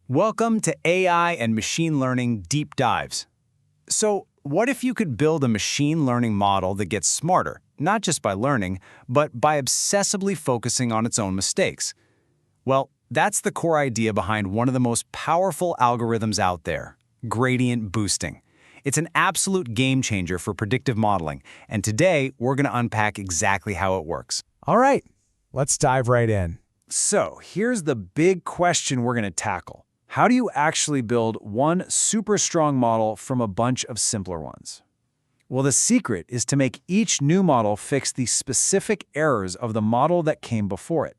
Welcome to AI and Machine Learning Deep Dives. So, what if you could build a machine learning model that gets smarter, not just by learning, but by obsessively focusing on its own mistakes? Well, that's the core idea behind one of the most powerful algorithms out there, gradient boosting. It's an absolute game changer for predictive modeling, and today we're going to unpack exactly how it works. All right, let's dive right in. So, here's the big question we're going to tackle. How do you actually build one super strong model from a bunch of simpler ones? Well, the secret is to make each new model fix the specific errors of the model that came before it.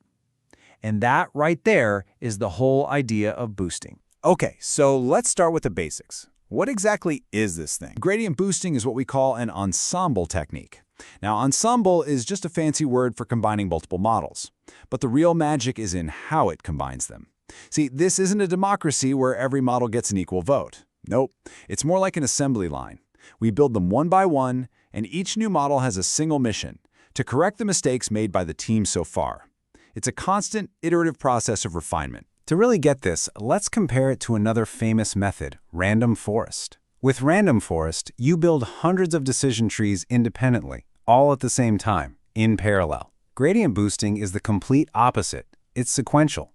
And that right there is the whole idea of boosting. Okay, so let's start with the basics. What exactly is this thing? Gradient boosting is what we call an ensemble technique. Now, ensemble is just a fancy word for combining multiple models, but the real magic is in how it combines them. See, this isn't a democracy where every model gets an equal vote. Nope, it's more like an assembly line. We build them one by one, and each new model has a single mission: to correct the mistakes made by the team so far. It's a constant, iterative process of refinement. To really get this, let's compare it to another famous method, random forest. With random forest, you build hundreds of decision trees independently, all at the same time, in parallel. Gradient boosting is the complete opposite. It's sequential.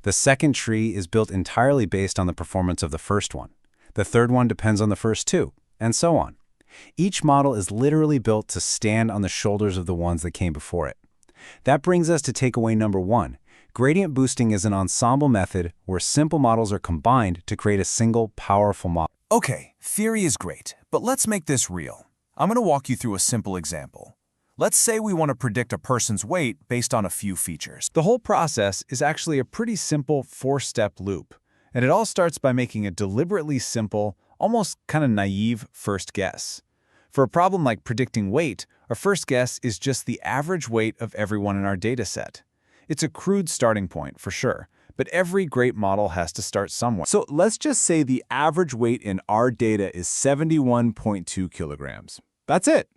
The second tree is built entirely based on the performance of the first one. The third one depends on the first two, and so on. Each model is literally built to stand on the shoulders of the ones that came before it. That brings us to takeaway number one. Gradient boosting is an ensemble method where simple models are combined to create a single, powerful model. Okay, theory is great, but let's make this real. I'm going to walk you through a simple example. Let's say we want to predict a person's weight based on a few features. The whole process is actually a pretty simple four-step loop, and it all starts by making a deliberately simple, almost kind of naive first guess. For a problem like predicting weight, our first guess is just the average weight of everyone in our data set. It's a crude starting point, for sure, but every great model has to start somewhere. So let's just say the average weight in our data is 71.2 kilograms. That's it.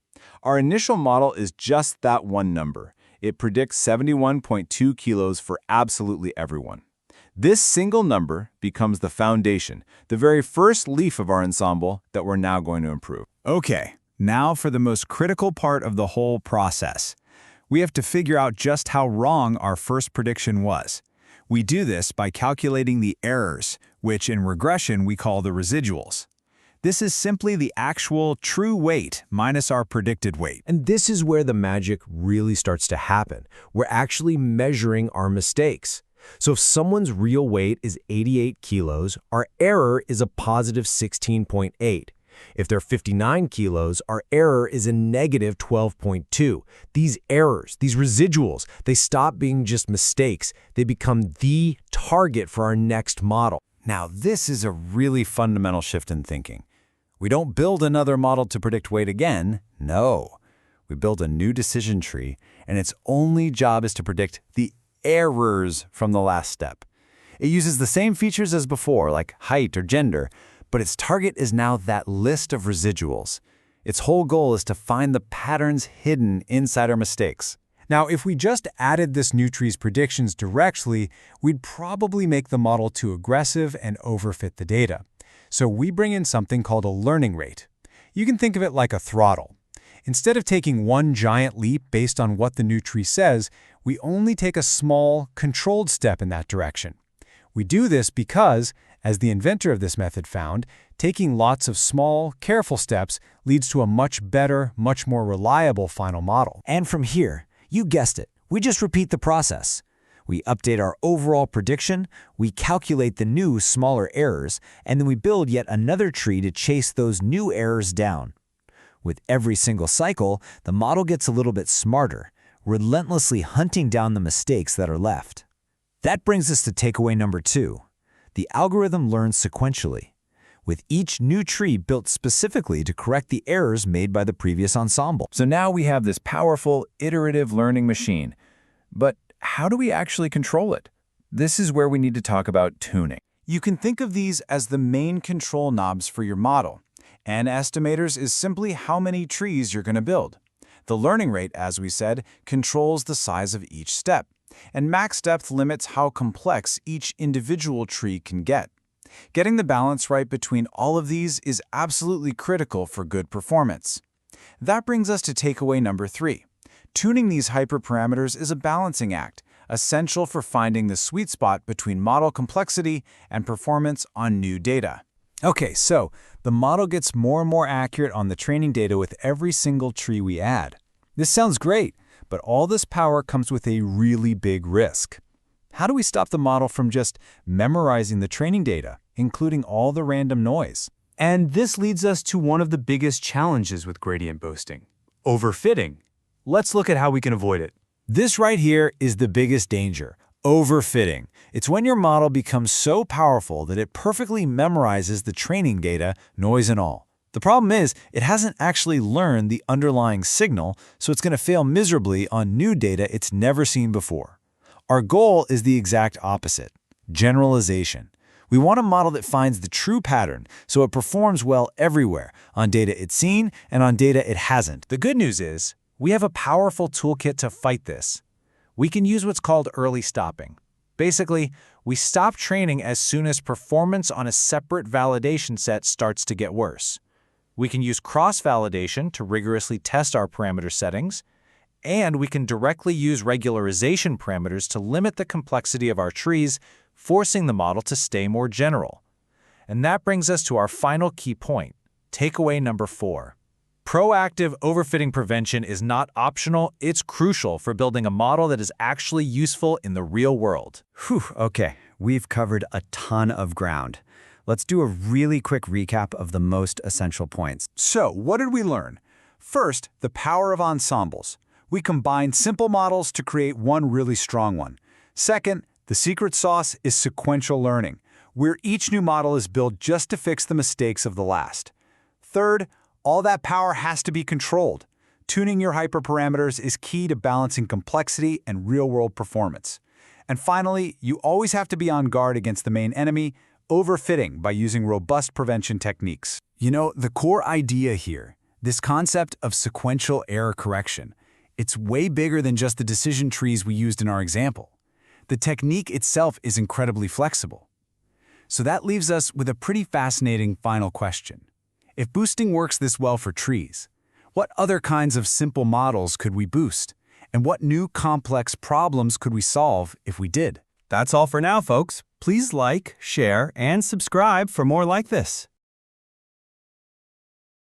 Our initial model is just that one number. It predicts 71.2 kilos for absolutely everyone. This single number becomes the foundation, the very first leaf of our ensemble that we're now going to improve. Okay, now for the most critical part of the whole process. We have to figure out just how wrong our first prediction was. We do this by calculating the errors, which in regression we call the residuals. This is simply the actual true weight minus our predicted weight. And this is where the magic really starts to happen. We're actually measuring our mistakes. So if someone's real weight is 88 kilos, our error is a positive 16.8. If they're 59 kilos, our error is a negative 12.2. These errors, these residuals, they stop being just mistakes. They become the target for our next model. Now, this is a really fundamental shift in thinking. We don't build another model to predict weight again. No. We build a new decision tree, and its only job is to predict the errors from the last step. It uses the same features as before, like height or gender, but its target is now that list of residuals. Its whole goal is to find the patterns hidden inside our mistakes. Now, if we just added this new tree's predictions directly, we'd probably make the model too aggressive and overfit the data. So we bring in something called a learning rate. You can think of it like a throttle. Instead of taking one giant leap based on what the new tree says, we only take a small, controlled step in that direction. We do this because, as the inventor of this method found, taking lots of small, careful steps leads to a much better, much more reliable final model. And from here, you guessed it, we just repeat the process. We update our overall prediction, we calculate the new, smaller errors, and then we build yet another tree to chase those new errors down. With every single cycle, the model gets a little bit smarter, relentlessly hunting down the mistakes that are left. That brings us to takeaway number two. The algorithm learns sequentially, with each new tree built specifically to correct the errors made by the previous ensemble. So now we have this powerful, iterative learning machine. But how do we actually control it? This is where we need to talk about tuning. You can think of these as the main control knobs for your model. N estimators is simply how many trees you're going to build. The learning rate, as we said, controls the size of each step. And max depth limits how complex each individual tree can get. Getting the balance right between all of these is absolutely critical for good performance. That brings us to takeaway number 3. Tuning these hyperparameters is a balancing act, essential for finding the sweet spot between model complexity and performance on new data. Okay, so the model gets more and more accurate on the training data with every single tree we add. This sounds great, but all this power comes with a really big risk. How do we stop the model from just memorizing the training data, including all the random noise? And this leads us to one of the biggest challenges with gradient boosting: overfitting. Let's look at how we can avoid it. This right here is the biggest danger: overfitting. It's when your model becomes so powerful that it perfectly memorizes the training data, noise and all. The problem is, it hasn't actually learned the underlying signal, so it's going to fail miserably on new data it's never seen before. Our goal is the exact opposite: generalization. We want a model that finds the true pattern so it performs well everywhere, on data it's seen and on data it hasn't. The good news is, we have a powerful toolkit to fight this. We can use what's called early stopping. Basically, we stop training as soon as performance on a separate validation set starts to get worse. We can use cross-validation to rigorously test our parameter settings, and we can directly use regularization parameters to limit the complexity of our trees, forcing the model to stay more general. And that brings us to our final key point, takeaway number 4. Proactive overfitting prevention is not optional, it's crucial for building a model that is actually useful in the real world. Whew, okay, we've covered a ton of ground. Let's do a really quick recap of the most essential points. So, what did we learn? First, the power of ensembles. We combine simple models to create one really strong one. Second, the secret sauce is sequential learning, where each new model is built just to fix the mistakes of the last. Third, all that power has to be controlled. Tuning your hyperparameters is key to balancing complexity and real-world performance. And finally, you always have to be on guard against the main enemy, overfitting, by using robust prevention techniques. You know, the core idea here, this concept of sequential error correction, it's way bigger than just the decision trees we used in our example. The technique itself is incredibly flexible. So that leaves us with a pretty fascinating final question. If boosting works this well for trees, what other kinds of simple models could we boost? And what new complex problems could we solve if we did? That's all for now, folks. Please like, share, and subscribe for more like this.